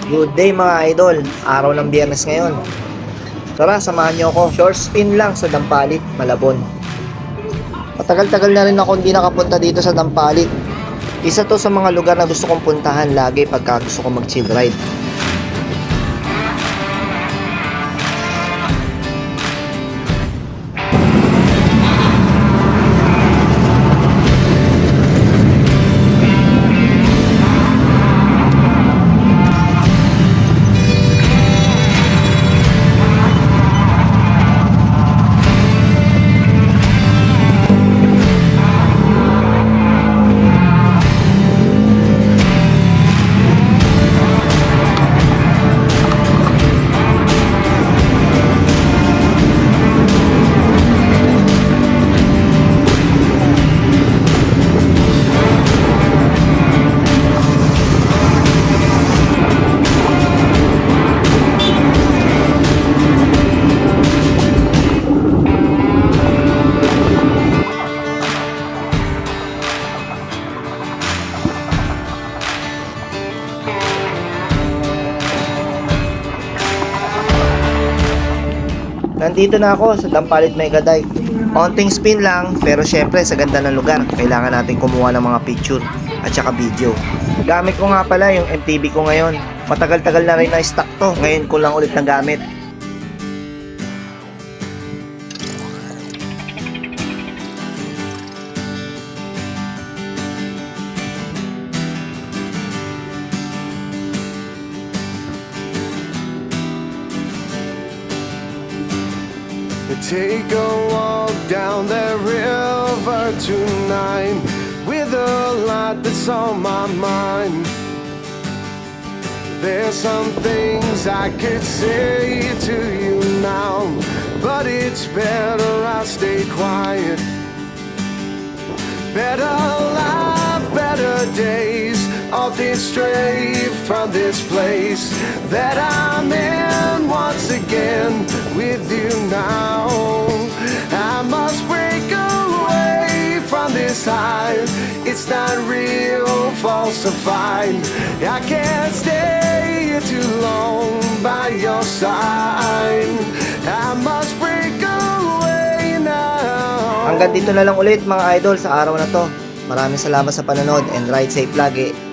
Good day mga idol, araw ng Biyernes ngayon. Tara, samahan niyo ako. Short spin lang sa Dampalit, Malabon. Matagal-tagal na rin ako hindi nakapunta dito sa Dampalit. Isa to sa mga lugar na gusto kong puntahan lagi pagka gusto kong mag-chill ride. Nandito na ako sa Dampalit Megadike. Onting spin lang, pero syempre sa ganda ng lugar, kailangan natin kumuha ng mga picture at saka video. Gamit ko nga pala yung MTB ko ngayon. Matagal-tagal na rin na stock to, ngayon ko lang ulit nagamit. Take a walk down the river tonight with a lot that's on my mind. There's some things I could say to you now, but it's better I stay quiet. Better life, better days, all this straight from this place that I'm in once again with you now. I must break away from this high. It's not real, falsified. I can't stay here too long by your side. I must break away now. Hanggang dito na lang ulit mga idol sa araw na to. Maraming salamat sa panonood and ride safe lagi.